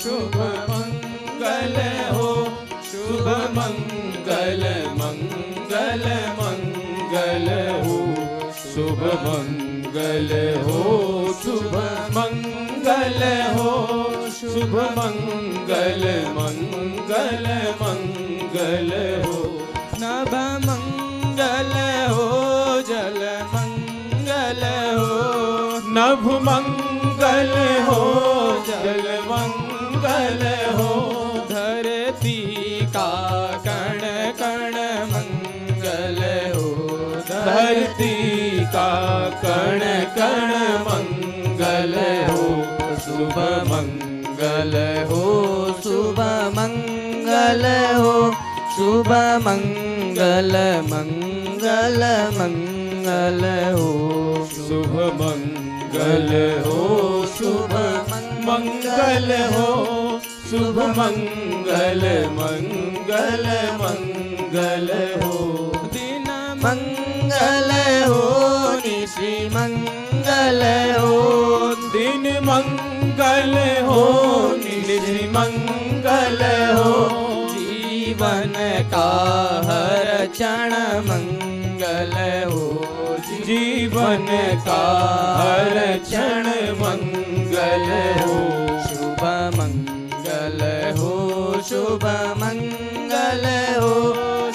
शुभ मंगल हो, शुभ मंगल मंगल मंगल हो, शुभ मंगल हो, शुभ मंगल हो, शुभ मंगल मंगल मंगल हो, नभ मंगल हो, जल मंगल हो, नभ मंगल हो, जल मंगल हो, धरती का कण कण मंगल हो, धरती का कण कण मंगल हो, शुभ मंगल हो, शुभ मंगल हो, शुभ मंगल मंगल मंगल हो, शुभ मंगल हो, शुभ मंगल हो, शुभ मंगल मंगल मंगल हो, दिन मंगल हो, निशि मंगल हो, दिन मंगल हो, निशि मंगल हो, जीवन का हर क्षण मंगल हो, जीवन का हर क्षण मंगल हो, शुभ मंगल हो, शुभ मंगल हो,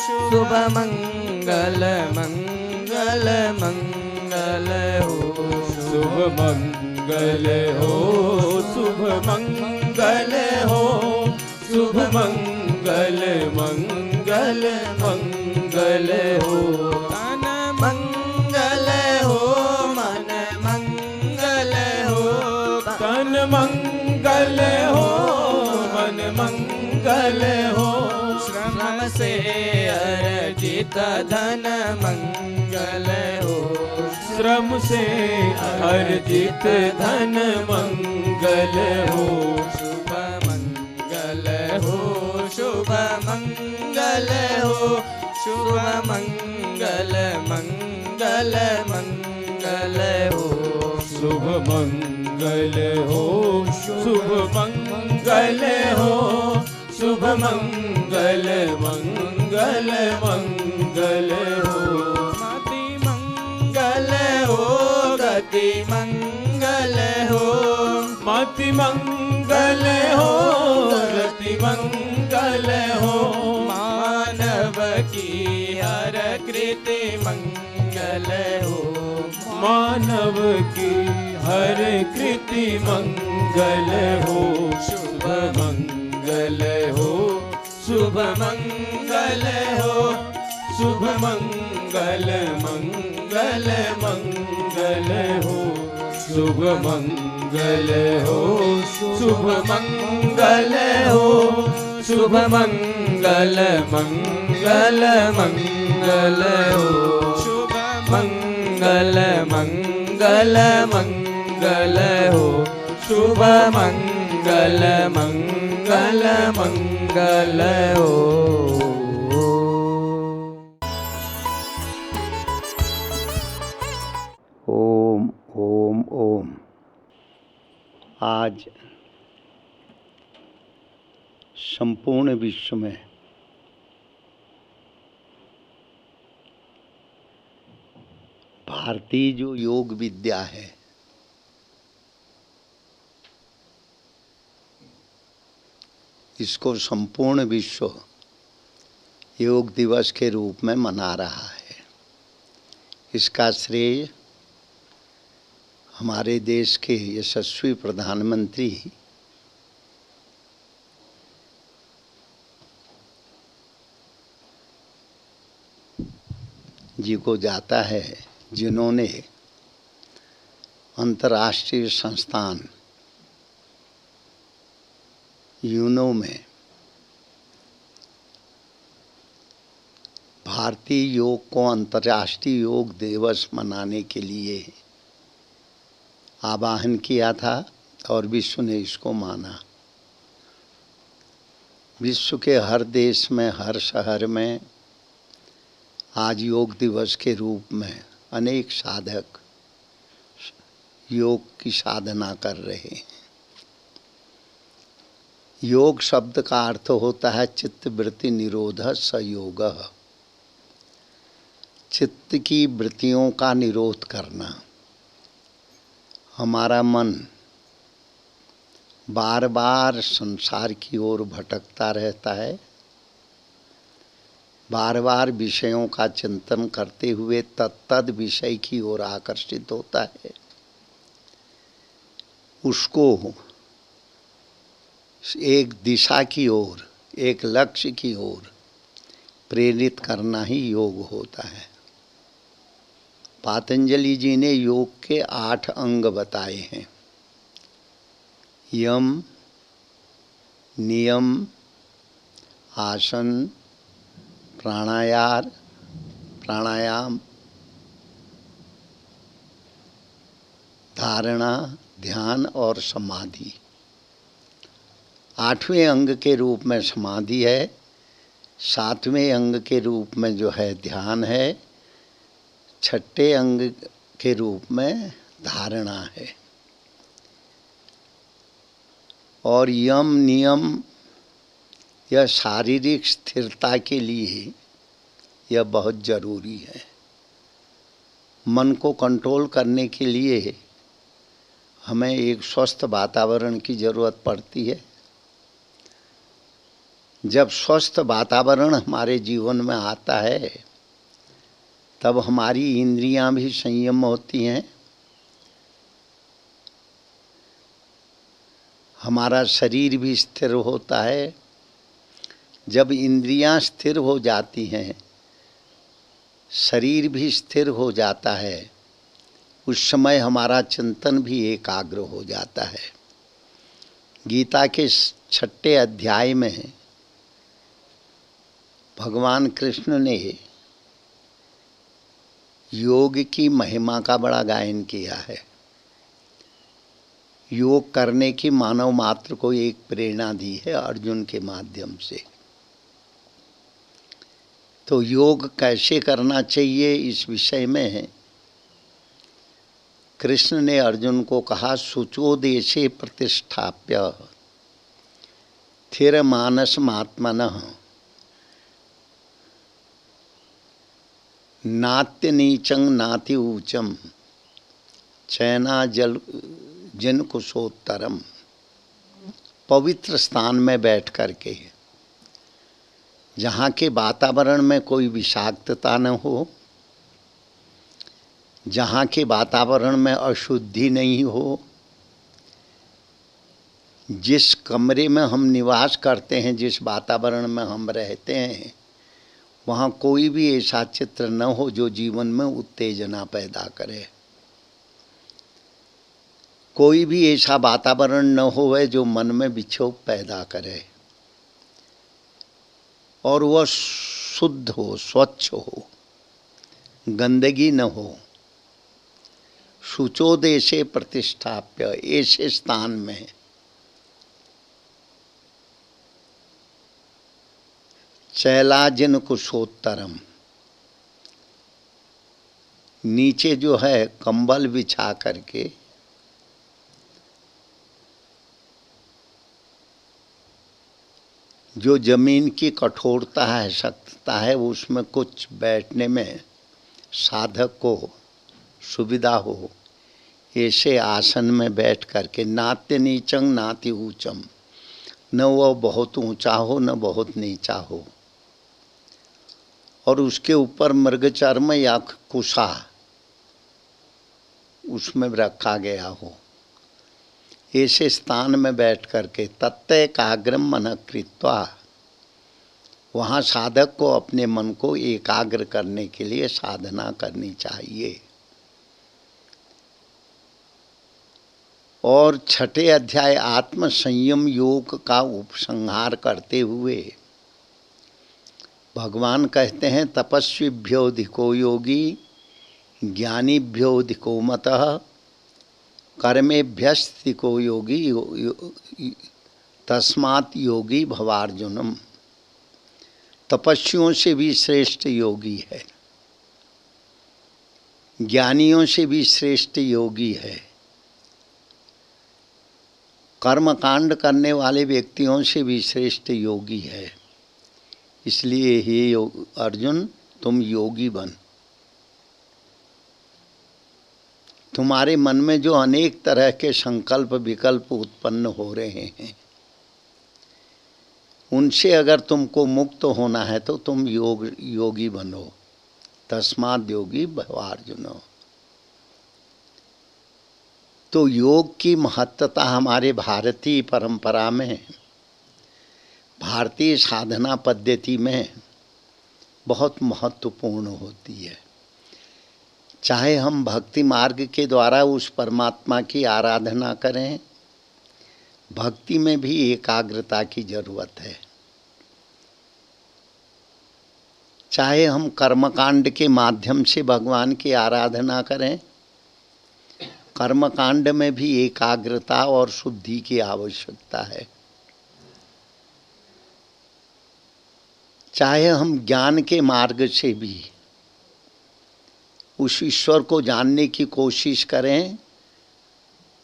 शुभ मंगल मंगल मंगल हो, शुभ मंगल हो, शुभ मंगल हो, शुभ मंगल मंगल मंगल हो, तन मंगल हो, मन मंगल हो, तन मंगल हो, मन मंगल हो, श्रम से अर्जित धन मंगल हो, श्रम से अर्जित धन मंगल हो, शुभ मंगल हो, शुभ मंगल हो, शुभ मंगल मंगल मंगल हो, शुभ मंगल हो, शुभ मंगल हो, शुभ मंगल मंगल मंगल हो, मति मंगल हो, गति मंगल हो, मति मंगल हो, गति मंगल हो, मानव की हर कृति मंगल हो, मानव की हर कृति मंगल हो, शुभ मंगल हो, शुभ मंगल हो, शुभ मंगल मंगल मंगल हो, शुभ मंगल हो, शुभ मंगल हो, शुभ मंगल मंगल मंगल हो, शुभ मंगल मंगल मंगल हो, शुभ मंगल मंगल मंगल हो। ओम ओम ओम। आज संपूर्ण विश्व में भारतीय जो योग विद्या है, इसको संपूर्ण विश्व योग दिवस के रूप में मना रहा है। इसका श्रेय हमारे देश के यशस्वी प्रधानमंत्री जी को जाता है, जिन्होंने अंतर्राष्ट्रीय संस्थान यूनो में भारतीय योग को अंतर्राष्ट्रीय योग दिवस मनाने के लिए आह्वान किया था और विश्व ने इसको माना। विश्व के हर देश में, हर शहर में आज योग दिवस के रूप में अनेक साधक योग की साधना कर रहे हैं। योग शब्द का अर्थ होता है चित्त वृत्ति निरोध संयोग। चित्त की वृत्तियों का निरोध करना। हमारा मन बार बार संसार की ओर भटकता रहता है, बार बार विषयों का चिंतन करते हुए तत्तद विषय की ओर आकर्षित होता है। उसको एक दिशा की ओर, एक लक्ष्य की ओर प्रेरित करना ही योग होता है। पातंजलि जी ने योग के 8 अंग बताए हैं। यम, नियम, आसन, प्राणायाम, धारणा, ध्यान और समाधि। 8वें अंग के रूप में समाधि है, 7वें अंग के रूप में जो है ध्यान है, 6ठे अंग के रूप में धारणा है। और यम नियम यह शारीरिक स्थिरता के लिए यह बहुत जरूरी है। मन को कंट्रोल करने के लिए हमें एक स्वस्थ वातावरण की ज़रूरत पड़ती है। जब स्वस्थ वातावरण हमारे जीवन में आता है तब हमारी इंद्रियां भी संयम होती हैं, हमारा शरीर भी स्थिर होता है। जब इंद्रियां स्थिर हो जाती हैं, शरीर भी स्थिर हो जाता है, उस समय हमारा चिंतन भी एकाग्र हो जाता है। गीता के 6ठे अध्याय में भगवान कृष्ण ने योग की महिमा का बड़ा गायन किया है। योग करने की मानव मात्र को एक प्रेरणा दी है अर्जुन के माध्यम से। तो योग कैसे करना चाहिए इस विषय में कृष्ण ने अर्जुन को कहा, शुचो देशे प्रतिष्ठाप्य थिर मानसमात्मनः नात्य नीचं नाति ऊचम चैना जल जिन कुशोत्तरम। पवित्र स्थान में बैठ करके, जहाँ के वातावरण में कोई विषाक्तता न हो, जहाँ के वातावरण में अशुद्धि नहीं हो, जिस कमरे में हम निवास करते हैं, जिस वातावरण में हम रहते हैं, वहाँ कोई भी ऐसा चित्र न हो जो जीवन में उत्तेजना पैदा करे। कोई भी ऐसा वातावरण न हो जो मन में विक्षोभ पैदा करे, और वह शुद्ध हो, स्वच्छ हो, गंदगी न हो। शुचो देशे प्रतिष्ठाप्य, ऐसे स्थान में चैलाजिन कुशोत्तरम, नीचे जो है कंबल बिछा करके जो जमीन की कठोरता है, सख्तता है, उसमें कुछ बैठने में साधक को सुविधा हो, ऐसे आसन में बैठ करके नात्य नीचं नाति ऊचम, न वह बहुत ऊंचा हो न बहुत नीचा हो, और उसके ऊपर मृगचर्म या कुशा उसमें रखा गया हो। ऐसे स्थान में बैठ करके तत्तैकाग्रम मनः कृत्वा, वहाँ साधक को अपने मन को एकाग्र करने के लिए साधना करनी चाहिए। और 6ठे अध्याय आत्म संयम योग का उपसंहार करते हुए भगवान कहते हैं, तपस्विभ्योऽधिको योगी ज्ञानीभ्योऽधिको मतः कर्मेभ्यस्थिको योगी तस्मात् योगी भवार्जुनम। तपस्वियों से भी श्रेष्ठ योगी है, ज्ञानियों से भी श्रेष्ठ योगी है, कर्मकांड करने वाले व्यक्तियों से भी श्रेष्ठ योगी है। इसलिए हे अर्जुन, तुम योगी बन। तुम्हारे मन में जो अनेक तरह के संकल्प विकल्प उत्पन्न हो रहे हैं, उनसे अगर तुमको मुक्त होना है तो तुम योगी बनो। तस्माद् योगी भव अर्जुन। तो योग की महत्ता हमारे भारतीय परंपरा में, भारतीय साधना पद्धति में बहुत महत्वपूर्ण होती है। चाहे हम भक्ति मार्ग के द्वारा उस परमात्मा की आराधना करें, भक्ति में भी एकाग्रता की जरूरत है। चाहे हम कर्मकांड के माध्यम से भगवान की आराधना करें, कर्मकांड में भी एकाग्रता और शुद्धि की आवश्यकता है। चाहे हम ज्ञान के मार्ग से भी उस ईश्वर को जानने की कोशिश करें,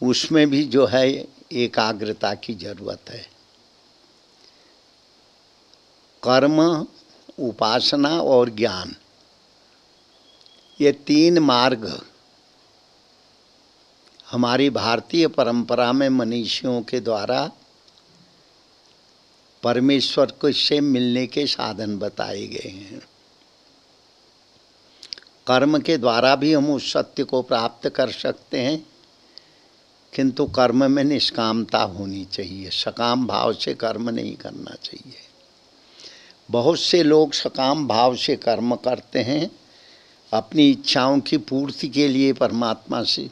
उसमें भी जो है एकाग्रता की जरूरत है। कर्म, उपासना और ज्ञान, ये तीन मार्ग हमारी भारतीय परंपरा में मनीषियों के द्वारा परमेश्वर को से मिलने के साधन बताए गए हैं। कर्म के द्वारा भी हम उस सत्य को प्राप्त कर सकते हैं, किंतु कर्म में निष्कामता होनी चाहिए। सकाम भाव से कर्म नहीं करना चाहिए। बहुत से लोग सकाम भाव से कर्म करते हैं, अपनी इच्छाओं की पूर्ति के लिए परमात्मा से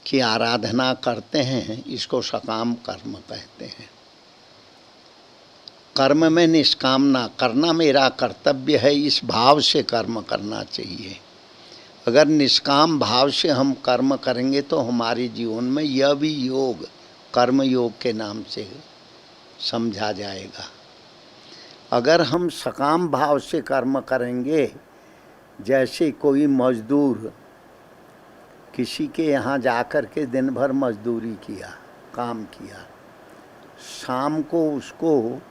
की आराधना करते हैं। इसको सकाम कर्म कहते हैं। कर्म में निष्कामना करना मेरा कर्तव्य है, इस भाव से कर्म करना चाहिए। अगर निष्काम भाव से हम कर्म करेंगे तो हमारे जीवन में यह भी योग कर्म योग के नाम से समझा जाएगा। अगर हम सकाम भाव से कर्म करेंगे, जैसे कोई मजदूर किसी के यहाँ जाकर के दिन भर मजदूरी किया, काम किया, शाम को उसको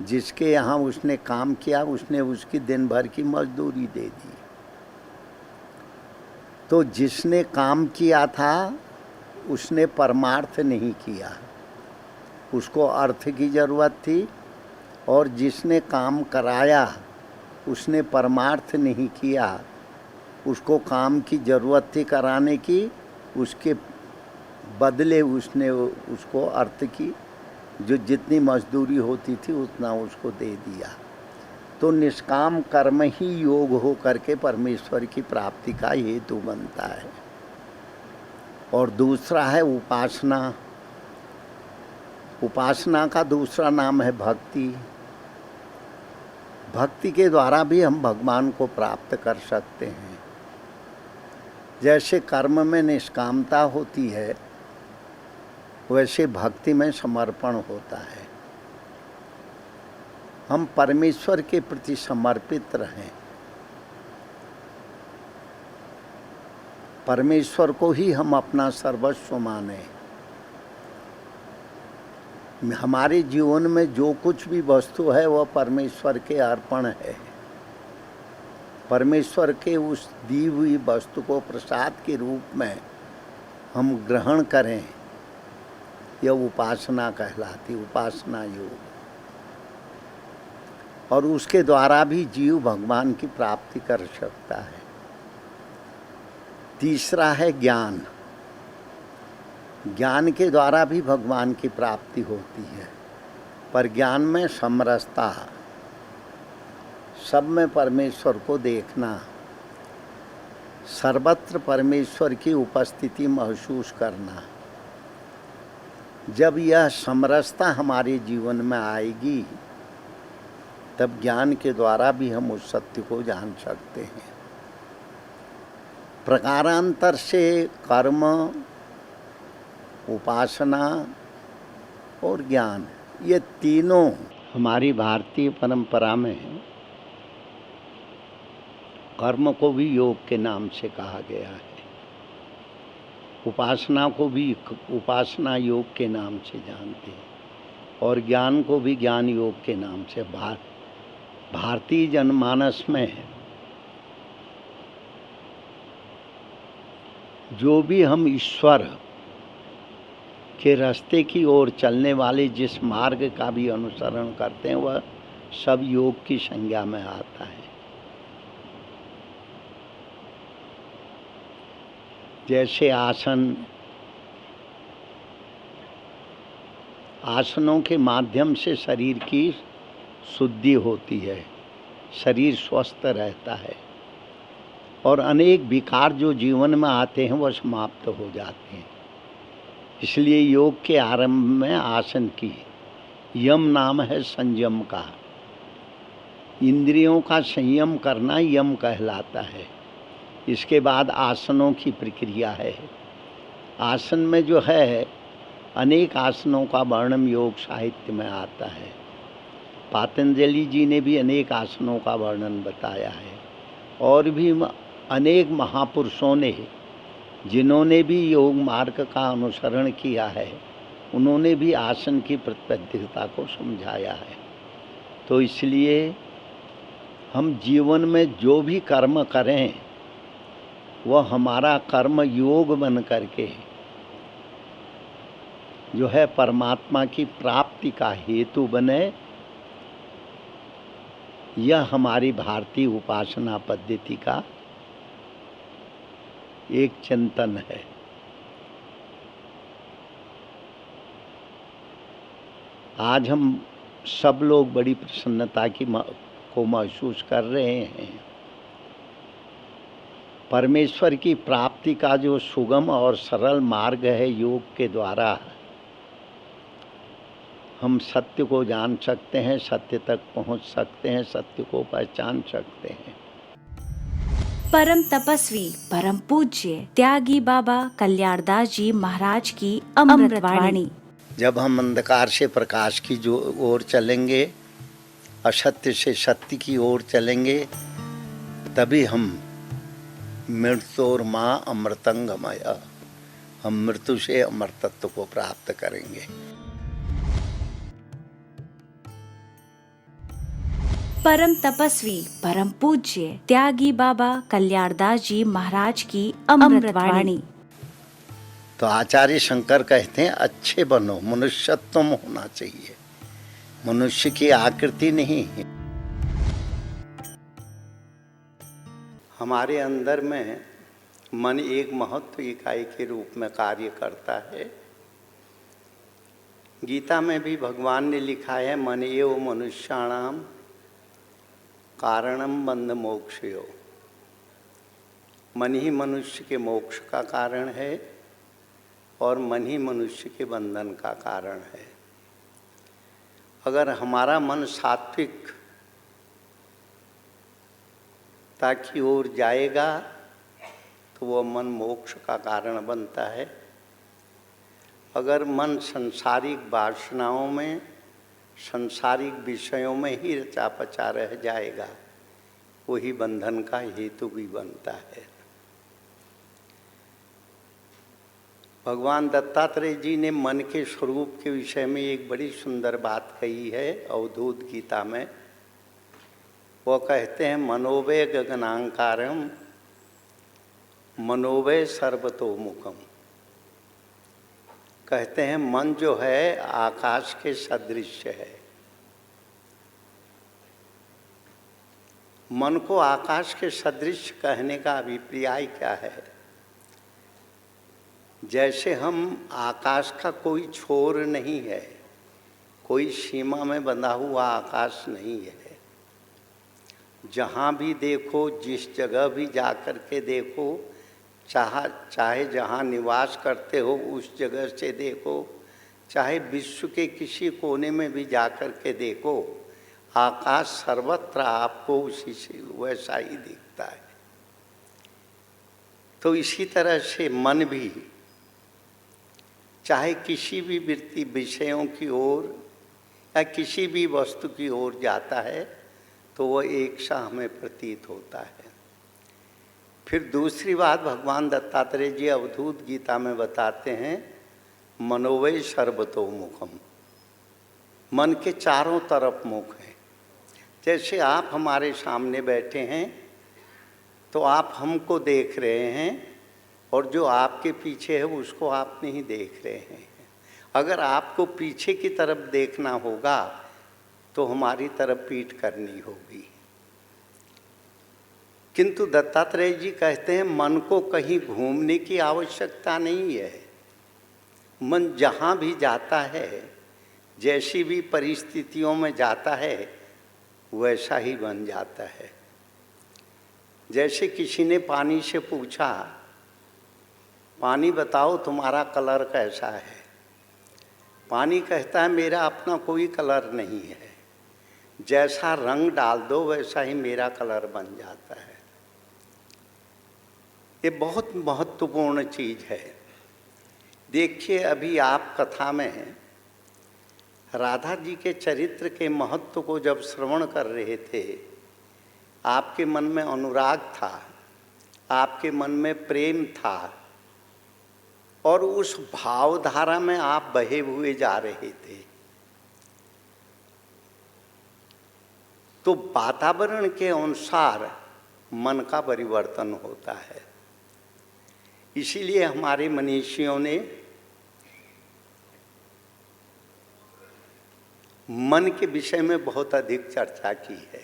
जिसके यहाँ उसने काम किया उसने उसकी दिन भर की मजदूरी दे दी। तो जिसने काम किया था उसने परमार्थ नहीं किया, उसको अर्थ की ज़रूरत थी। और जिसने काम कराया उसने परमार्थ नहीं किया, उसको काम की ज़रूरत थी कराने की, उसके बदले उसने उसको अर्थ की जो जितनी मजदूरी होती थी उतना उसको दे दिया। तो निष्काम कर्म ही योग हो करके परमेश्वर की प्राप्ति का हेतु बनता है। और दूसरा है उपासना। उपासना का दूसरा नाम है भक्ति। भक्ति के द्वारा भी हम भगवान को प्राप्त कर सकते हैं। जैसे कर्म में निष्कामता होती है, वैसे भक्ति में समर्पण होता है। हम परमेश्वर के प्रति समर्पित रहें, परमेश्वर को ही हम अपना सर्वस्व माने। हमारे जीवन में जो कुछ भी वस्तु है वह परमेश्वर के अर्पण है। परमेश्वर के उस दी हुई वस्तु को प्रसाद के रूप में हम ग्रहण करें, यह उपासना कहलाती, उपासना योग। और उसके द्वारा भी जीव भगवान की प्राप्ति कर सकता है। तीसरा है ज्ञान। ज्ञान के द्वारा भी भगवान की प्राप्ति होती है, पर ज्ञान में समरसता, सब में परमेश्वर को देखना, सर्वत्र परमेश्वर की उपस्थिति महसूस करना। जब यह समरसता हमारे जीवन में आएगी, तब ज्ञान के द्वारा भी हम उस सत्य को जान सकते हैं। प्रकारांतर से कर्म, उपासना और ज्ञान, ये तीनों हमारी भारतीय परंपरा में कर्म को भी योग के नाम से कहा गया है। उपासना को भी उपासना योग के नाम से जानते हैं और ज्ञान को भी ज्ञान योग के नाम से। भारतीय जनमानस में जो भी हम ईश्वर के रास्ते की ओर चलने वाले जिस मार्ग का भी अनुसरण करते हैं वह सब योग की संज्ञा में आता है। जैसे आसनों के माध्यम से शरीर की शुद्धि होती है, शरीर स्वस्थ रहता है और अनेक विकार जो जीवन में आते हैं वह समाप्त हो जाते हैं। इसलिए योग के आरंभ में आसन की यम नाम है संयम का। इंद्रियों का संयम करना यम कहलाता है। इसके बाद आसनों की प्रक्रिया है। आसन में जो है अनेक आसनों का वर्णन योग साहित्य में आता है। पातंजलि जी ने भी अनेक आसनों का वर्णन बताया है और भी अनेक महापुरुषों ने जिन्होंने भी योग मार्ग का अनुसरण किया है उन्होंने भी आसन की प्रतिबद्धता को समझाया है। तो इसलिए हम जीवन में जो भी कर्म करें वह हमारा कर्म योग बन करके जो है परमात्मा की प्राप्ति का हेतु बने। यह हमारी भारतीय उपासना पद्धति का एक चिंतन है। आज हम सब लोग बड़ी प्रसन्नता को महसूस कर रहे हैं। परमेश्वर की प्राप्ति का जो सुगम और सरल मार्ग है योग के द्वारा हम सत्य को जान सकते हैं, सत्य तक पहुंच सकते हैं, सत्य को पहचान सकते हैं। परम तपस्वी परम पूज्य त्यागी बाबा कल्याणदास जी महाराज की अमृतवाणी। जब हम अंधकार से प्रकाश की जो ओर चलेंगे, असत्य से सत्य की ओर चलेंगे, तभी हम मृत्योर माँ अमृतंगमय, हम मृत्यु से अमृतत्व को प्राप्त करेंगे। परम तपस्वी परम पूज्य त्यागी बाबा कल्याणदास जी महाराज की अमृतवाणी। तो आचार्य शंकर कहते हैं अच्छे बनो, मनुष्यत्व होना चाहिए, मनुष्य की आकृति नहीं है। हमारे अंदर में मन एक महत्व इकाई के रूप में कार्य करता है। गीता में भी भगवान ने लिखा है मन एव मनुष्याणाम कारणम बंध मोक्षयो। मन ही मनुष्य के मोक्ष का कारण है और मन ही मनुष्य के बंधन का कारण है। अगर हमारा मन सात्विक की ओर जाएगा तो वह मन मोक्ष का कारण बनता है। अगर मन संसारिक वासनाओं में, संसारिक विषयों में ही रचा पचा रह जाएगा, वही बंधन का हेतु भी बनता है। भगवान दत्तात्रेय जी ने मन के स्वरूप के विषय में एक बड़ी सुंदर बात कही है अवधूत गीता में। वो कहते हैं मनोवय गगनांकारम मनोवय सर्वतोमुखम। कहते हैं मन जो है आकाश के सदृश है। मन को आकाश के सदृश कहने का अभिप्राय क्या है? जैसे हम आकाश का कोई छोर नहीं है, कोई सीमा में बंधा हुआ आकाश नहीं है। जहाँ भी देखो, जिस जगह भी जा कर के देखो, चाहे जहाँ निवास करते हो उस जगह से देखो, चाहे विश्व के किसी कोने में भी जा कर के देखो, आकाश सर्वत्र आपको उसी से वैसा ही दिखता है। तो इसी तरह से मन भी चाहे किसी भी वृत्ति विषयों की ओर या किसी भी वस्तु की ओर जाता है तो वह एक सा हमें प्रतीत होता है। फिर दूसरी बात भगवान दत्तात्रेय जी अवधूत गीता में बताते हैं, मनोवै सर्वतोमुखम, मन के चारों तरफ मुख है। जैसे आप हमारे सामने बैठे हैं तो आप हमको देख रहे हैं और जो आपके पीछे है उसको आप नहीं देख रहे हैं। अगर आपको पीछे की तरफ देखना होगा तो हमारी तरफ पीठ करनी होगी। किंतु दत्तात्रेय जी कहते हैं मन को कहीं घूमने की आवश्यकता नहीं है। मन जहाँ भी जाता है, जैसी भी परिस्थितियों में जाता है, वैसा ही बन जाता है। जैसे किसी ने पानी से पूछा, पानी बताओ तुम्हारा कलर कैसा है? पानी कहता है मेरा अपना कोई कलर नहीं है, जैसा रंग डाल दो वैसा ही मेरा कलर बन जाता है। ये बहुत महत्वपूर्ण चीज़ है। देखिए, अभी आप कथा में राधा जी के चरित्र के महत्व को जब श्रवण कर रहे थे, आपके मन में अनुराग था, आपके मन में प्रेम था और उस भावधारा में आप बहे हुए जा रहे थे। तो वातावरण के अनुसार मन का परिवर्तन होता है। इसीलिए हमारे मनीषियों ने मन के विषय में बहुत अधिक चर्चा की है।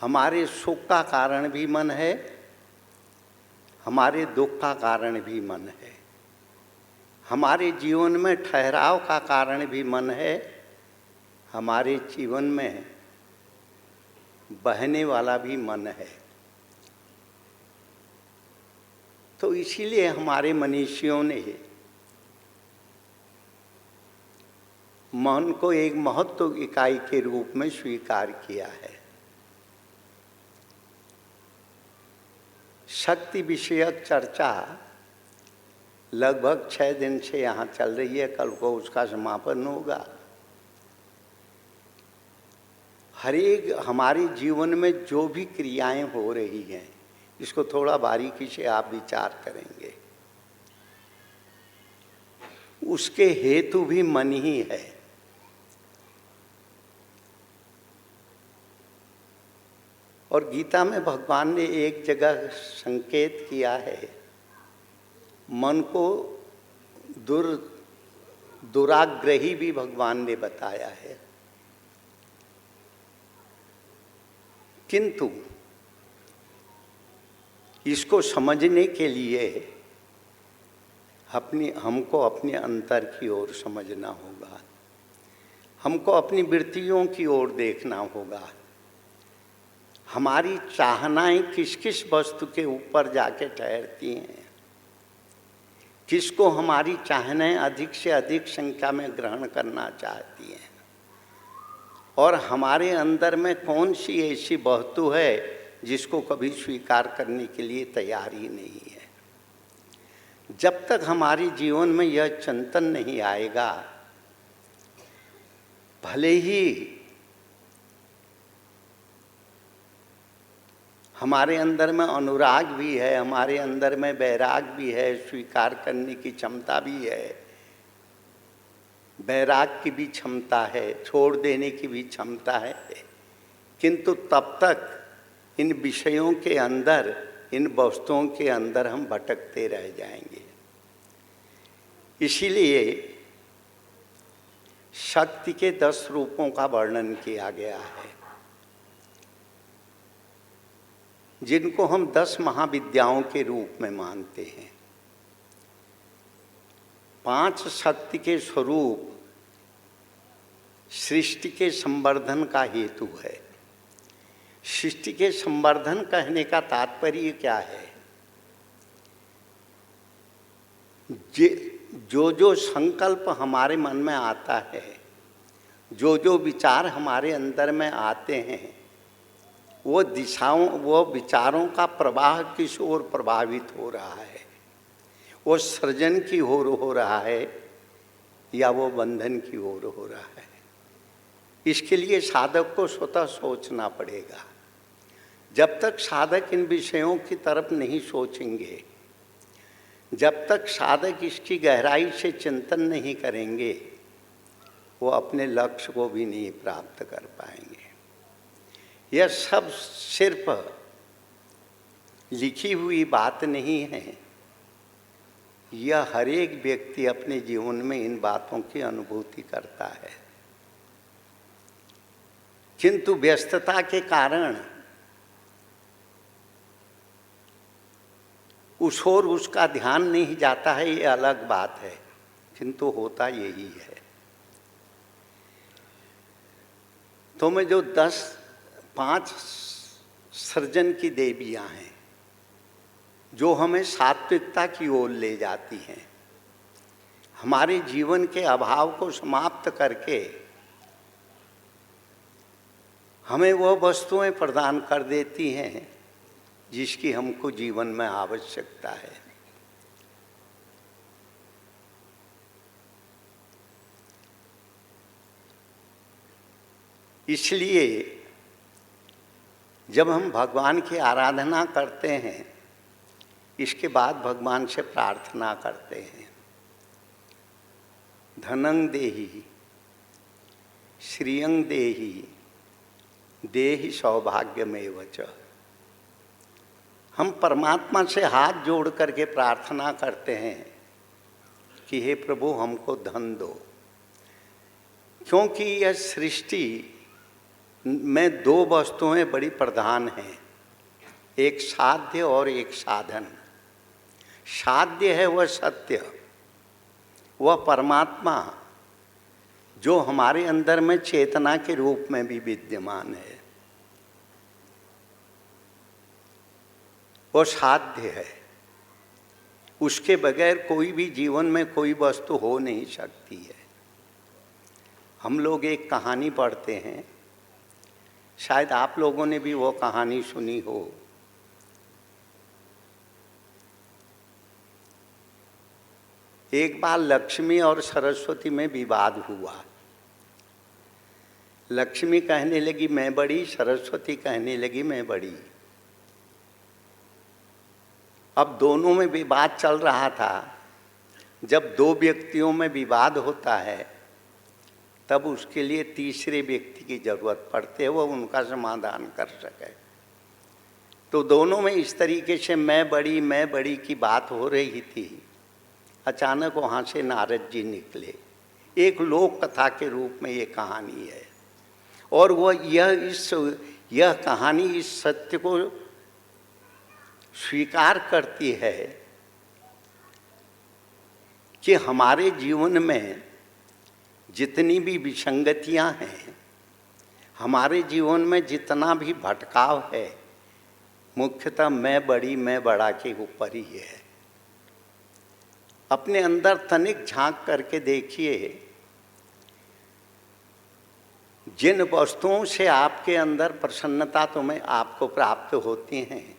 हमारे सुख का कारण भी मन है, हमारे दुख का कारण भी मन है, हमारे जीवन में ठहराव का कारण भी मन है, हमारे जीवन में बहने वाला भी मन है। तो इसीलिए हमारे मनीषियों ने मन को एक महत्व इकाई के रूप में स्वीकार किया है। शक्ति विषयक चर्चा लगभग 6 दिन से यहाँ चल रही है, कल को उसका समापन होगा। हर एक हमारे जीवन में जो भी क्रियाएं हो रही हैं, इसको थोड़ा बारीकी से आप विचार करेंगे, उसके हेतु भी मन ही है। और गीता में भगवान ने एक जगह संकेत किया है, मन को दुराग्रही भी भगवान ने बताया है। किंतु इसको समझने के लिए हमको अपने अंतर की ओर समझना होगा, हमको अपनी वृत्तियों की ओर देखना होगा। हमारी चाहनाएं किस किस वस्तु के ऊपर जाके ठहरती हैं, किसको हमारी चाहनाएं अधिक से अधिक संख्या में ग्रहण करना चाहती हैं, और हमारे अंदर में कौन सी ऐसी वस्तु है जिसको कभी स्वीकार करने के लिए तैयार ही नहीं है। जब तक हमारे जीवन में यह चिंतन नहीं आएगा, भले ही हमारे अंदर में अनुराग भी है, हमारे अंदर में वैराग भी है, स्वीकार करने की क्षमता भी है, वैराग की भी क्षमता है, छोड़ देने की भी क्षमता है, किंतु तब तक इन विषयों के अंदर, इन वस्तुओं के अंदर हम भटकते रह जाएंगे। इसीलिए शक्ति के 10 रूपों का वर्णन किया गया है, जिनको हम 10 महाविद्याओं के रूप में मानते हैं। 5 शक्ति के स्वरूप सृष्टि के संवर्धन का हेतु है। सृष्टि के संवर्धन कहने का तात्पर्य क्या है? जो जो संकल्प हमारे मन में आता है, जो जो विचार हमारे अंदर में आते हैं, वो विचारों का प्रवाह किस ओर प्रभावित हो रहा है? वो सृजन की ओर हो रहा है या वो बंधन की ओर हो रहा है? इसके लिए साधक को स्वतः सोचना पड़ेगा। जब तक साधक इन विषयों की तरफ नहीं सोचेंगे, जब तक साधक इसकी गहराई से चिंतन नहीं करेंगे, वो अपने लक्ष्य को भी नहीं प्राप्त कर पाएंगे। यह सब सिर्फ लिखी हुई बात नहीं है, यह हर एक व्यक्ति अपने जीवन में इन बातों की अनुभूति करता है, किंतु व्यस्तता के कारण उस ओर उसका ध्यान नहीं जाता है, ये अलग बात है, किंतु होता यही है। तो में जो 5 सृजन की देवियां हैं, जो हमें सात्विकता की ओर ले जाती हैं, हमारे जीवन के अभाव को समाप्त करके हमें वह वस्तुएं प्रदान कर देती हैं जिसकी हमको जीवन में आवश्यकता है। इसलिए जब हम भगवान की आराधना करते हैं, इसके बाद भगवान से प्रार्थना करते हैं, धनं देहि श्रियं देहि देहि सौभाग्यमेव च। हम परमात्मा से हाथ जोड़ करके प्रार्थना करते हैं कि हे प्रभु हमको धन दो, क्योंकि यह सृष्टि में 2 वस्तुएं बड़ी प्रधान हैं, एक साध्य और एक साधन। साध्य है वह सत्य, वह परमात्मा जो हमारे अंदर में चेतना के रूप में भी विद्यमान है, वो साध्य है। उसके बगैर कोई भी जीवन में कोई वस्तु हो नहीं सकती है। हम लोग एक कहानी पढ़ते हैं, शायद आप लोगों ने भी वो कहानी सुनी हो। एक बार लक्ष्मी और सरस्वती में विवाद हुआ। लक्ष्मी कहने लगी मैं बड़ी, सरस्वती कहने लगी मैं बड़ी। अब दोनों में विवाद चल रहा था। जब 2 व्यक्तियों में विवाद होता है तब उसके लिए तीसरे व्यक्ति की जरूरत पड़ती है, वो उनका समाधान कर सके। तो दोनों में इस तरीके से मैं बड़ी की बात हो रही थी। अचानक वहाँ से नारद जी निकले। एक लोक कथा के रूप में ये कहानी है, और वह यह कहानी इस सत्य को स्वीकार करती है कि हमारे जीवन में जितनी भी विसंगतियां हैं, हमारे जीवन में जितना भी भटकाव है, मुख्यतः मैं बड़ा के ऊपर ही है। अपने अंदर तनिक झांक करके देखिए, जिन वस्तुओं से आपके अंदर प्रसन्नता तुम्हें आपको प्राप्त होती हैं,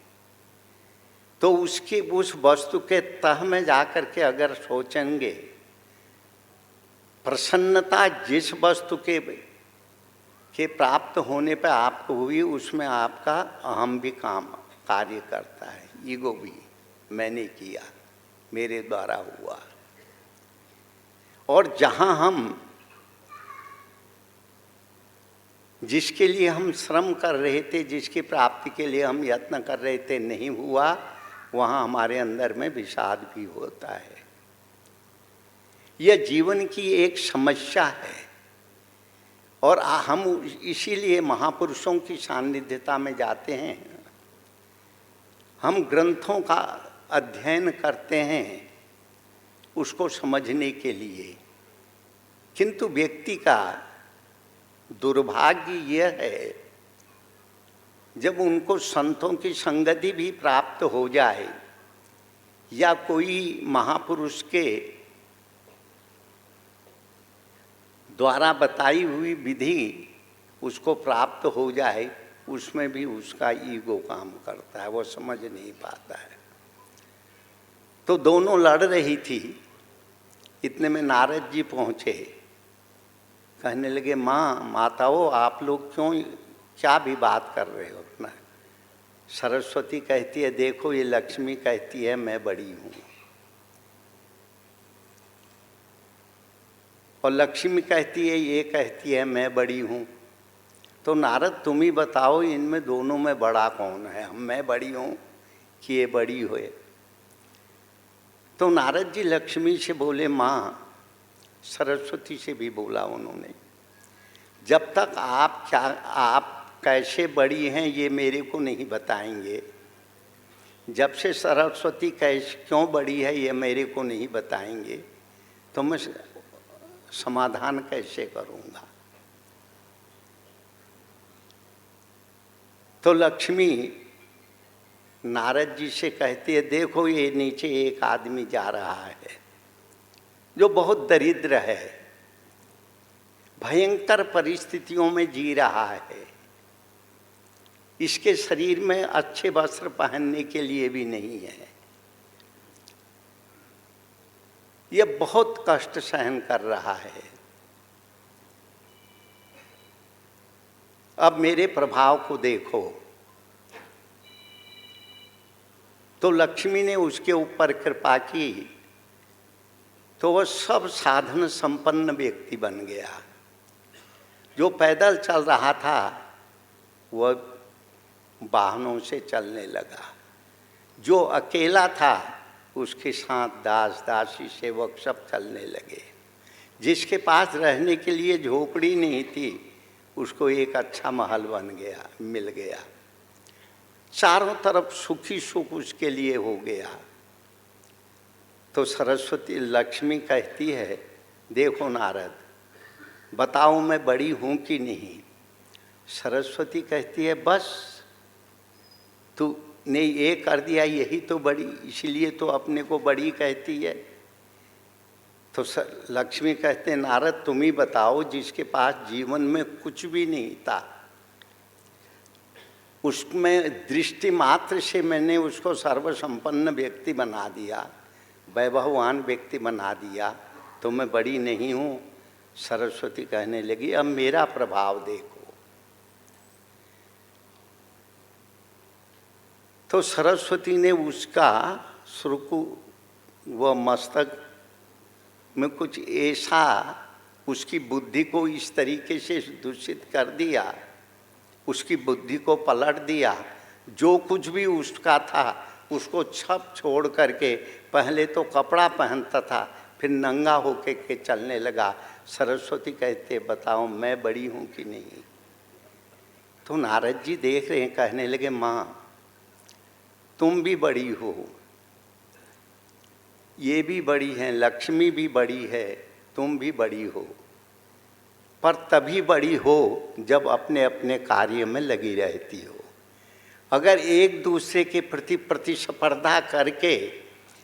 तो उस वस्तु के तह में जाकर के अगर सोचेंगे, प्रसन्नता जिस वस्तु के प्राप्त होने पर आपको हुई, उसमें आपका अहम भी कार्य करता है, ईगो भी, मैंने किया, मेरे द्वारा हुआ। और जहाँ हम जिसके लिए हम श्रम कर रहे थे, जिसकी प्राप्ति के लिए हम यत्न कर रहे थे, नहीं हुआ, वहाँ हमारे अंदर में विषाद भी होता है। यह जीवन की एक समस्या है, और हम इसीलिए महापुरुषों की सान्निध्यता में जाते हैं। हम ग्रंथों का अध्ययन करते हैं उसको समझने के लिए, किंतु व्यक्ति का दुर्भाग्य यह है जब उनको संतों की संगति भी प्राप्त हो जाए या कोई महापुरुष के द्वारा बताई हुई विधि उसको प्राप्त हो जाए, उसमें भी उसका ईगो काम करता है, वो समझ नहीं पाता है। तो दोनों लड़ रही थी। इतने में नारद जी पहुँचे। कहने लगे, माताओं, आप लोग क्या भी बात कर रहे हो अपना? सरस्वती कहती है देखो ये लक्ष्मी कहती है मैं बड़ी हूँ, और लक्ष्मी कहती है ये कहती है मैं बड़ी हूँ। तो नारद तुम ही बताओ इनमें दोनों में बड़ा कौन है, हम मैं बड़ी हूँ कि ये बड़ी होए। तो नारद जी लक्ष्मी से बोले माँ, सरस्वती से भी बोला उन्होंने, जब तक आप कैसे बड़ी हैं ये मेरे को नहीं बताएंगे, जब से सरस्वती कैसे क्यों बड़ी है ये मेरे को नहीं बताएंगे, तो मैं समाधान कैसे करूँगा। तो लक्ष्मी नारद जी से कहती है देखो ये नीचे एक आदमी जा रहा है जो बहुत दरिद्र है, भयंकर परिस्थितियों में जी रहा है, इसके शरीर में अच्छे वस्त्र पहनने के लिए भी नहीं है, यह बहुत कष्ट सहन कर रहा है। अब मेरे प्रभाव को देखो। तो लक्ष्मी ने उसके ऊपर कृपा की तो वह सब साधन संपन्न व्यक्ति बन गया। जो पैदल चल रहा था वह वाहनों से चलने लगा, जो अकेला था उसके साथ दास दासी सेवक सब चलने लगे, जिसके पास रहने के लिए झोपड़ी नहीं थी उसको एक अच्छा महल बन गया, मिल गया, चारों तरफ सुखी सुख उसके लिए हो गया। तो सरस्वती लक्ष्मी कहती है देखो नारद बताओ मैं बड़ी हूँ कि नहीं। सरस्वती कहती है बस तूने ये कर दिया यही तो बड़ी, इसलिए तो अपने को बड़ी कहती है। तो लक्ष्मी कहते नारद तुम ही बताओ जिसके पास जीवन में कुछ भी नहीं था, उसमें दृष्टि मात्र से मैंने उसको सर्वसंपन्न व्यक्ति बना दिया, वैभववान व्यक्ति बना दिया, तो मैं बड़ी नहीं हूँ। सरस्वती कहने लगी अब मेरा प्रभाव देखो। तो सरस्वती ने उसका सुरकु व मस्तक में कुछ ऐसा उसकी बुद्धि को इस तरीके से दूषित कर दिया, उसकी बुद्धि को पलट दिया। जो कुछ भी उसका था उसको छप छोड़ करके पहले तो कपड़ा पहनता था फिर नंगा होके के चलने लगा। सरस्वती कहते बताओ मैं बड़ी हूँ कि नहीं। तो नारद जी देख रहे हैं, कहने लगे माँ तुम भी बड़ी हो, ये भी बड़ी हैं, लक्ष्मी भी बड़ी है, तुम भी बड़ी हो, पर तभी बड़ी हो जब अपने अपने कार्य में लगी रहती हो। अगर एक दूसरे के प्रति प्रतिस्पर्धा करके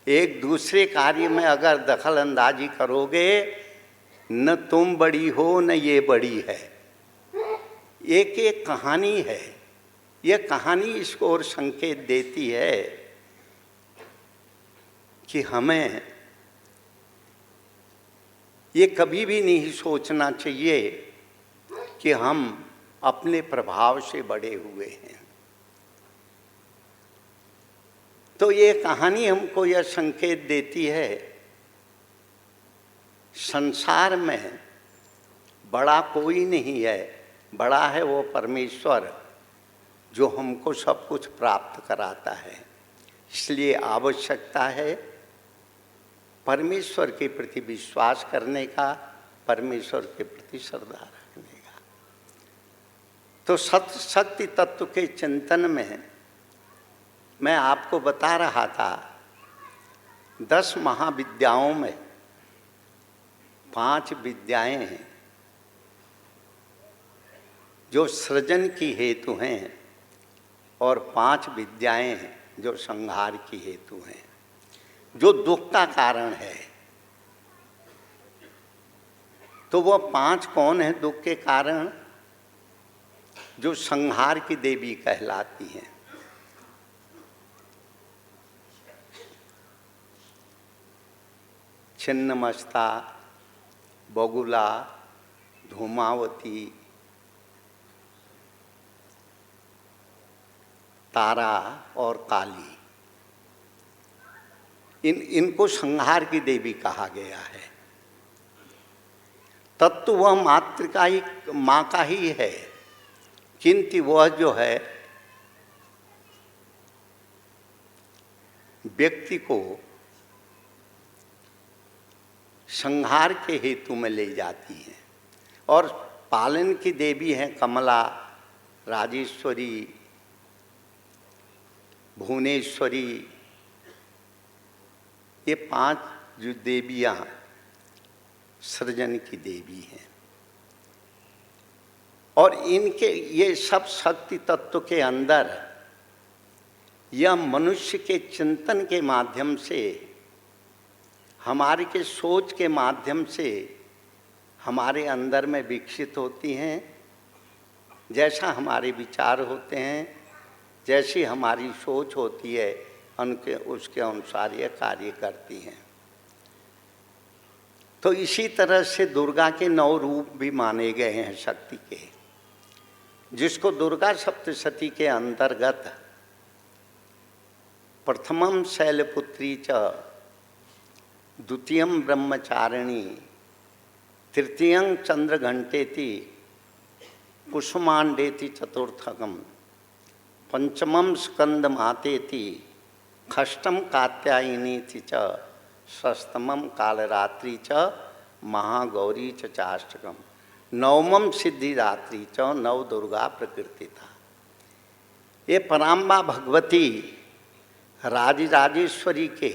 एक दूसरे कार्य में अगर दखल अंदाजी करोगे, न तुम बड़ी हो न ये बड़ी है। एक एक कहानी है, यह कहानी इसको और संकेत देती है कि हमें ये कभी भी नहीं सोचना चाहिए कि हम अपने प्रभाव से बड़े हुए हैं। तो ये कहानी हमको यह संकेत देती है संसार में बड़ा कोई नहीं है, बड़ा है वो परमेश्वर जो हमको सब कुछ प्राप्त कराता है। इसलिए आवश्यकता है परमेश्वर के प्रति विश्वास करने का, परमेश्वर के प्रति श्रद्धा रखने का। तो शक्ति तत्व के चिंतन में मैं आपको बता रहा था 10 महाविद्याओं में 5 विद्याएं हैं जो सृजन की हेतु हैं और 5 विद्याएं हैं जो संहार की हेतु हैं, जो दुख का कारण है। तो वह 5 कौन है दुख के कारण? जो संहार की देवी कहलाती हैं। छिन्नमस्ता, बगुला, धूमावती, तारा और काली, इनको संहार की देवी कहा गया है। तत्व वह मातृ का ही, माँ का ही है, किंतु वह जो है व्यक्ति को संहार के हेतु में ले जाती है। और पालन की देवी हैं कमला, राजेश्वरी, भुवनेश्वरी, ये 5 जो देवियाँ सृजन की देवी हैं। और इनके ये सब शक्ति तत्व के अंदर यह मनुष्य के चिंतन के माध्यम से, हमारे के सोच के माध्यम से हमारे अंदर में विकसित होती हैं। जैसा हमारे विचार होते हैं, जैसी हमारी सोच होती है, उनके उसके अनुसार ये कार्य करती हैं। तो इसी तरह से दुर्गा के 9 रूप भी माने गए हैं शक्ति के, जिसको दुर्गा सप्तशती के अंतर्गत प्रथमम शैलपुत्री च, द्वितीयम ब्रह्मचारिणी, तृतीयं चंद्रघंटेति, कुसुमांडेति चतुर्थकम, पंचमम स्कंदमातेति, षष्ठम कात्यायनीति च, षष्ठमम कालरात्रि च, महागौरी च चाष्टकम, नवमम सिद्धिदात्री च, नव दुर्गा प्रकृति था। ये पराम्बा भगवती राजराजेश्वरी के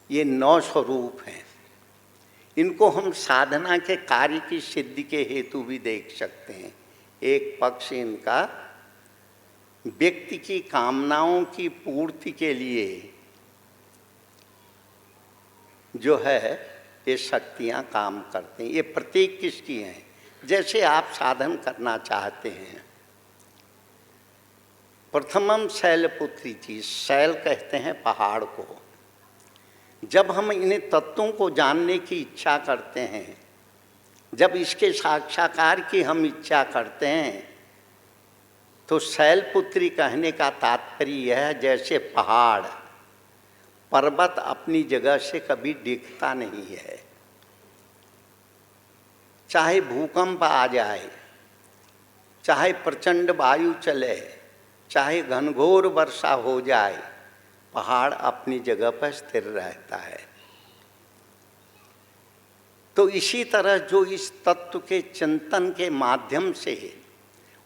ये 9 स्वरूप हैं। इनको हम साधना के कार्य की सिद्धि के हेतु भी देख सकते हैं। एक पक्ष इनका व्यक्ति की कामनाओं की पूर्ति के लिए जो है ये शक्तियाँ काम करते हैं। ये प्रतीक किसकी हैं? जैसे आप साधन करना चाहते हैं। प्रथमम शैलपुत्री जी, शैल कहते हैं पहाड़ को। जब हम इन्हें तत्वों को जानने की इच्छा करते हैं, जब इसके साक्षात्कार की हम इच्छा करते हैं, तो शैलपुत्री कहने का तात्पर्य यह है जैसे पहाड़, पर्वत अपनी जगह से कभी डिगता नहीं है। चाहे भूकंप आ जाए, चाहे प्रचंड वायु चले, चाहे घनघोर वर्षा हो जाए, पहाड़ अपनी जगह पर स्थिर रहता है। तो इसी तरह जो इस तत्व के चिंतन के माध्यम से,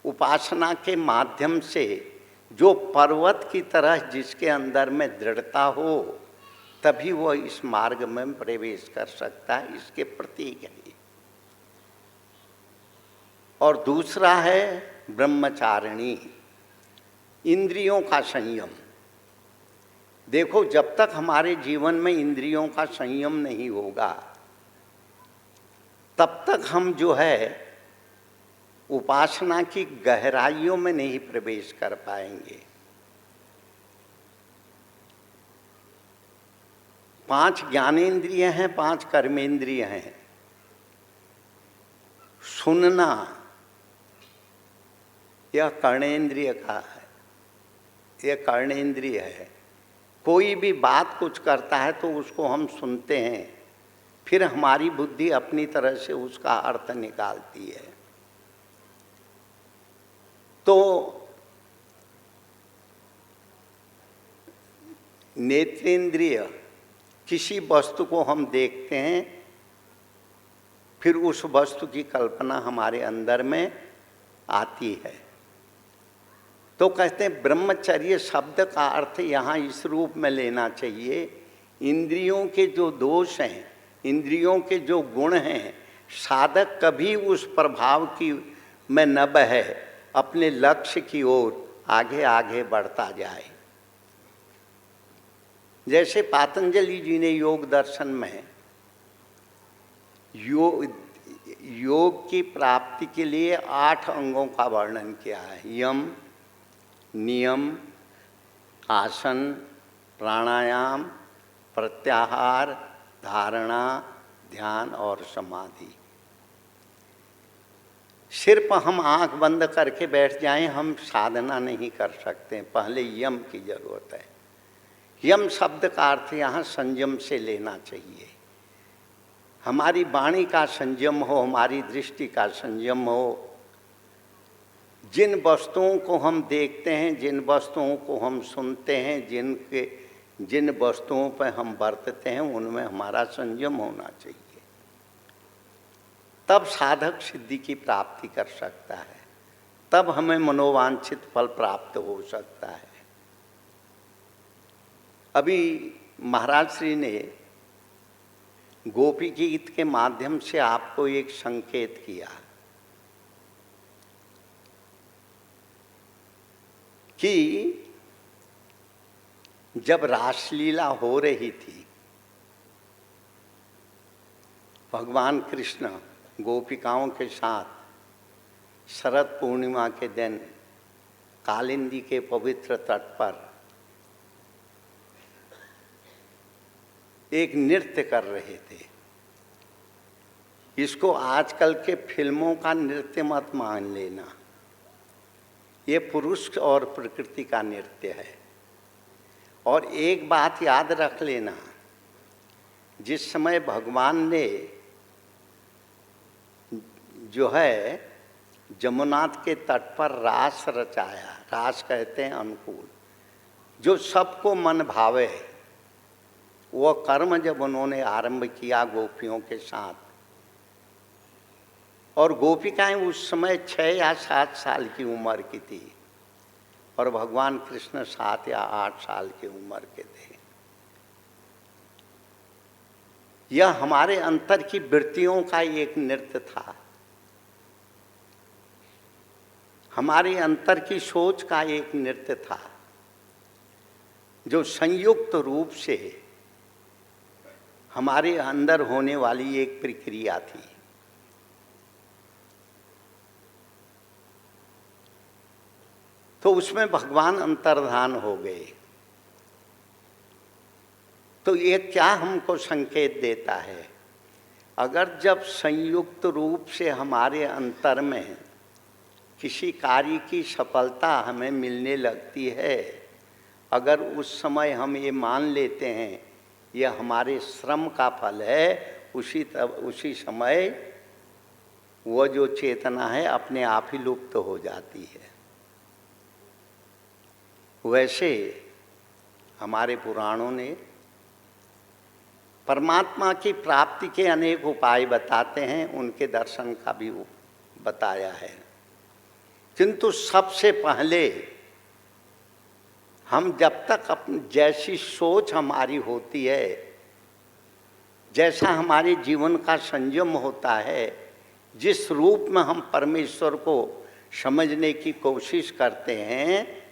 उपासना के माध्यम से जो पर्वत की तरह जिसके अंदर में दृढ़ता हो, तभी वह इस मार्ग में प्रवेश कर सकता है। इसके प्रतीक है। और दूसरा है ब्रह्मचारिणी, इंद्रियों का संयम। देखो, जब तक हमारे जीवन में इंद्रियों का संयम नहीं होगा, तब तक हम जो है उपासना की गहराइयों में नहीं प्रवेश कर पाएंगे। 5 ज्ञानेंद्रिय हैं, 5 कर्मेंद्रिय हैं। सुनना यह कर्णेंद्रिय का है, यह कर्णेंद्रिय है। कोई भी बात कुछ करता है तो उसको हम सुनते हैं, फिर हमारी बुद्धि अपनी तरह से उसका अर्थ निकालती है। तो नेत्रेंद्रिय, किसी वस्तु को हम देखते हैं, फिर उस वस्तु की कल्पना हमारे अंदर में आती है। तो कहते हैं ब्रह्मचर्य शब्द का अर्थ यहाँ इस रूप में लेना चाहिए, इंद्रियों के जो दोष हैं, इंद्रियों के जो गुण हैं, साधक कभी उस प्रभाव की में न बहे, अपने लक्ष्य की ओर आगे आगे बढ़ता जाए। जैसे पातंजलि जी ने योग दर्शन में योग की प्राप्ति के लिए 8 अंगों का वर्णन किया है। यम, नियम, आसन, प्राणायाम, प्रत्याहार, धारणा, ध्यान और समाधि। सिर्फ हम आंख बंद करके बैठ जाएं, हम साधना नहीं कर सकते। पहले यम की जरूरत है। यम शब्द का अर्थ यहाँ संयम से लेना चाहिए। हमारी वाणी का संयम हो, हमारी दृष्टि का संयम हो। जिन वस्तुओं को हम देखते हैं, जिन वस्तुओं को हम सुनते हैं, जिन वस्तुओं पर हम बरतते हैं, उनमें हमारा संयम होना चाहिए। तब साधक सिद्धि की प्राप्ति कर सकता है, तब हमें मनोवांछित फल प्राप्त हो सकता है। अभी महाराज श्री ने गोपी गीत के माध्यम से आपको एक संकेत किया कि जब रासलीला हो रही थी, भगवान कृष्ण गोपिकाओं के साथ शरद पूर्णिमा के दिन कालिंदी के पवित्र तट पर एक नृत्य कर रहे थे। इसको आजकल के फिल्मों का नृत्य मत मान लेना, ये पुरुष और प्रकृति का नृत्य है। और एक बात याद रख लेना, जिस समय भगवान ने जो है जमुना के तट पर रास रचाया, रास कहते हैं अनुकूल, जो सबको मन भावे, वो कर्म जब उन्होंने आरंभ किया गोपियों के साथ, और गोपिकाएं उस समय 6 या 7 साल की उम्र की थी और भगवान कृष्ण 7 या 8 साल की उम्र के थे। यह हमारे अंतर की वृत्तियों का एक नृत्य था, हमारे अंतर की सोच का एक नृत्य था, जो संयुक्त रूप से हमारे अंदर होने वाली एक प्रक्रिया थी। तो उसमें भगवान अंतर्धान हो गए। तो ये क्या हमको संकेत देता है? अगर जब संयुक्त रूप से हमारे अंतर में किसी कार्य की सफलता हमें मिलने लगती है, अगर उस समय हम ये मान लेते हैं यह हमारे श्रम का फल है, उसी समय वो जो चेतना है अपने आप ही लुप्त हो जाती है। वैसे हमारे पुराणों ने परमात्मा की प्राप्ति के अनेक उपाय बताते हैं, उनके दर्शन का भी बताया है। किंतु सबसे पहले हम जब तक अपनी जैसी सोच हमारी होती है, जैसा हमारे जीवन का संयम होता है, जिस रूप में हम परमेश्वर को समझने की कोशिश करते हैं,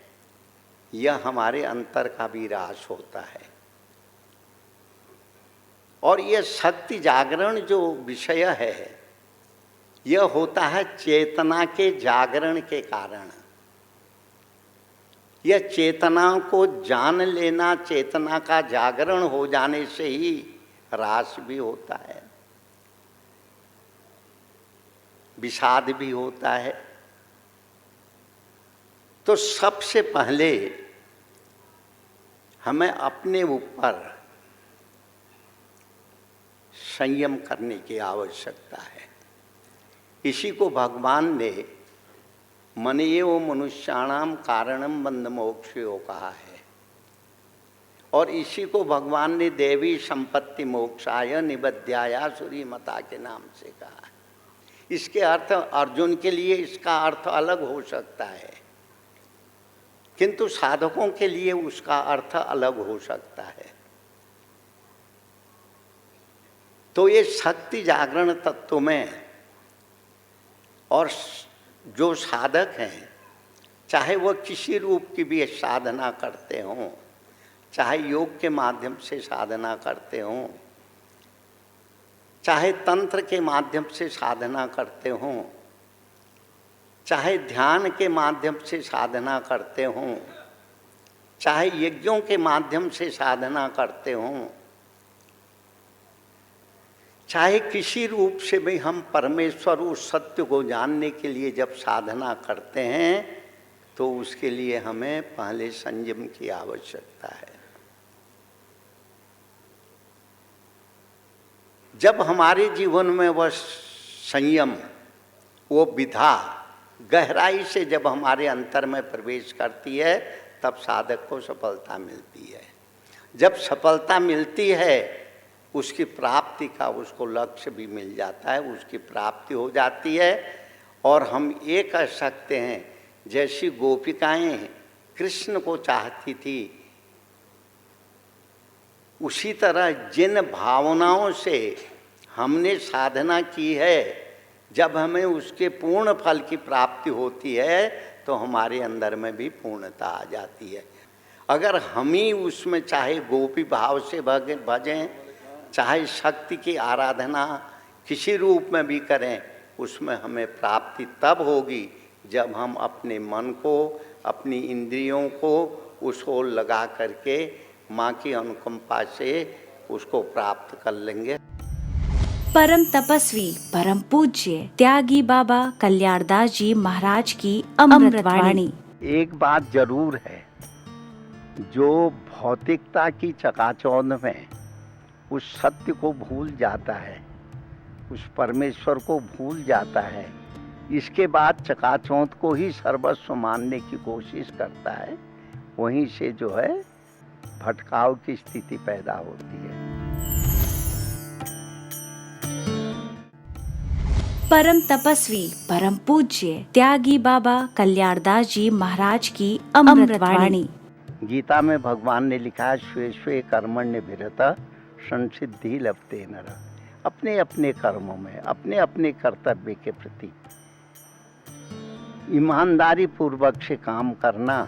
यह हमारे अंतर का भी रास होता है। और यह शक्ति जागरण जो विषय है, यह होता है चेतना के जागरण के कारण। यह चेतना को जान लेना, चेतना का जागरण हो जाने से ही रास भी होता है, विषाद भी होता है। तो सबसे पहले हमें अपने ऊपर संयम करने की आवश्यकता है। इसी को भगवान ने मनेयो मनुष्याणाम कारणम बंध मोक्षयो कहा है, और इसी को भगवान ने देवी संपत्ति मोक्षाय निबध्याया सूरी मता के नाम से कहा है। इसके अर्थ अर्जुन के लिए इसका अर्थ अलग हो सकता है, किंतु साधकों के लिए उसका अर्थ अलग हो सकता है। तो ये शक्ति जागरण तत्व में, और जो साधक हैं, चाहे वह किसी रूप की भी साधना करते हों, चाहे योग के माध्यम से साधना करते हों, चाहे तंत्र के माध्यम से साधना करते हों, चाहे ध्यान के माध्यम से साधना करते हों, चाहे यज्ञों के माध्यम से साधना करते हों, चाहे किसी रूप से भी हम परमेश्वर उस सत्य को जानने के लिए जब साधना करते हैं तो उसके लिए हमें पहले संयम की आवश्यकता है। जब हमारे जीवन में वह संयम, वो विधा गहराई से जब हमारे अंतर में प्रवेश करती है तब साधक को सफलता मिलती है। जब सफलता मिलती है उसकी प्राप्ति का उसको लक्ष्य भी मिल जाता है, उसकी प्राप्ति हो जाती है। और हम ये कह सकते हैं जैसी गोपिकाएं कृष्ण को चाहती थी, उसी तरह जिन भावनाओं से हमने साधना की है, जब हमें उसके पूर्ण फल की प्राप्ति होती है तो हमारे अंदर में भी पूर्णता आ जाती है। अगर हम ही उसमें चाहे गोपी भाव से भजें, चाहे शक्ति की आराधना किसी रूप में भी करें, उसमें हमें प्राप्ति तब होगी जब हम अपने मन को, अपनी इंद्रियों को उस ओर लगा करके माँ की अनुकंपा से उसको प्राप्त कर लेंगे। परम तपस्वी, परम पूज्य त्यागी बाबा कल्याणदास जी महाराज की अमृतवाणी। एक बात जरूर है, जो भौतिकता की चकाचौंध में उस सत्य को भूल जाता है, उस परमेश्वर को भूल जाता है, इसके बाद चकाचौंध को ही सर्वस्व मानने की कोशिश करता है, वहीं से जो है भटकाव की स्थिति पैदा होती है। परम तपस्वी, परम पूज्य त्यागी बाबा कल्याणदास जी महाराज की अमृतवाणी। गीता में भगवान ने लिखा है, स्वे स्वे कर्मण्यभिरतः संसिद्धि लभते नरः। अपने अपने कर्मों में, अपने अपने कर्तव्य के प्रति ईमानदारी पूर्वक से काम करना,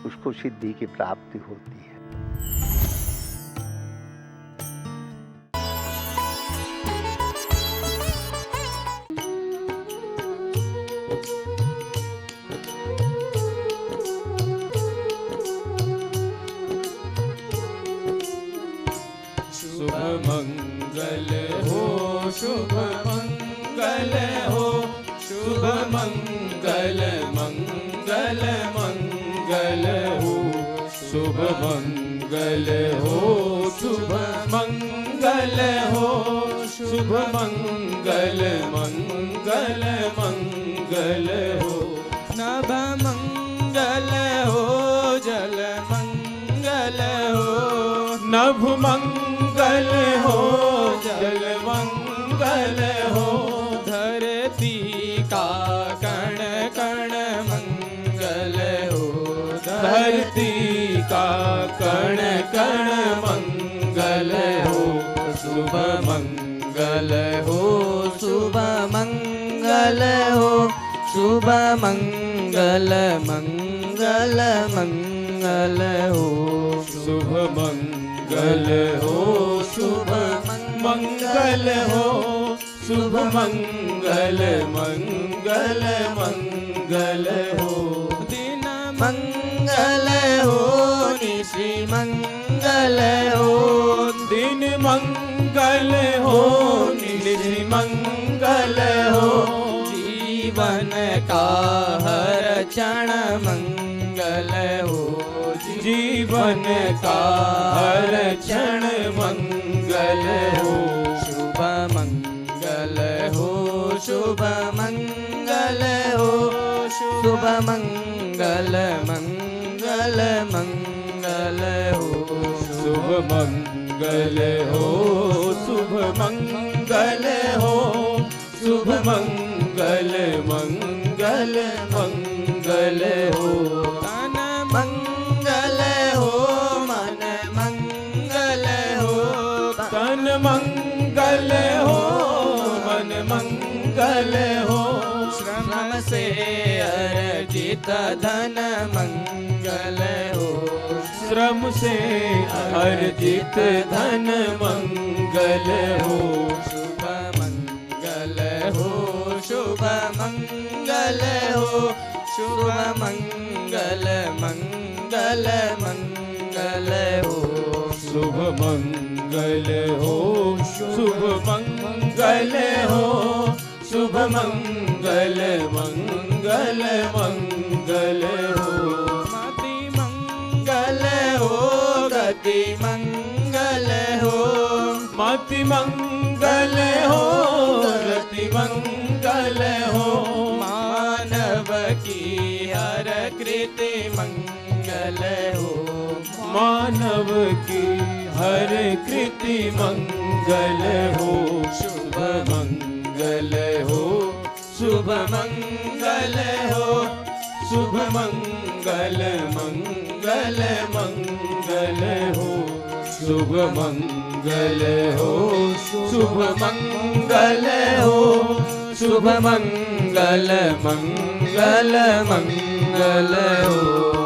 उसको सिद्धि की प्राप्ति होती है। शुभ मंगल हो, शुभ मंगल हो, शुभ मंगल मंगल मंगल हो, शुभ मंगल हो, शुभ मंगल हो, शुभ मंगल मंगल मंगल हो। नभ मंगल हो, जल मंगल हो, नभ मंगल हो, जल मंगल हो, धरती का कण कण मंगल हो, धरती का कण कण मंगल हो। शुभ मंगल हो, शुभ मंगल हो, शुभ मंगल मंगल मंगल हो, शुभ मंगल हो, शुभ मंगल हो, शुभ मंगल मंगल मंगल हो। दिन मंगल हो, निशि मंगल हो, दिन मंगल हो, निशि मंगल हो, जीवन का हर क्षण मंगल हो, जीवन का हर क्षण मंगल हो। शुभ मंगल हो, शुभ मंगल हो, शुभ मंगल मंगल मंगल हो, शुभ मंगल हो, शुभ मंगल हो, शुभ मंगल मंगल मंगल हो। तन मंगल हो, मन मंगल हो, तन मंगल हो, मन मंगल हो, श्रम से अर्जित धन मंगल हो, श्रम से अर्जित धन मंगल हो। शुभ मंगल हो, शुभ मंगल हो, शुभ मंगल मंगल मंगल हो, शुभ मंगल मंगल हो, शुभ मंगल हो, शुभ मंगल मंगल मंगल हो। मति मंगल हो, गति मंगल हो, मति मंगल हो, गति मंगल हो। मानव की हर कृति मंगल हो, मानव की हर कृति मंगल हो। शुभ मंगल हो, शुभ मंगल हो, शुभ मंगल मंगल मंगल हो। शुभ मंगल हो, शुभ मंगल हो, शुभ मंगल मंगल मंगल हो।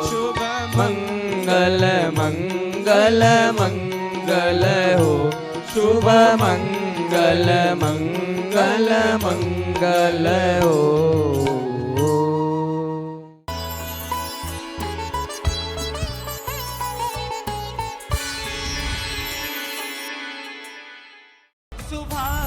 शुभ मंगल मंगल मंगल हो, शुभ मंगल मंगल मंगल हो। सुभा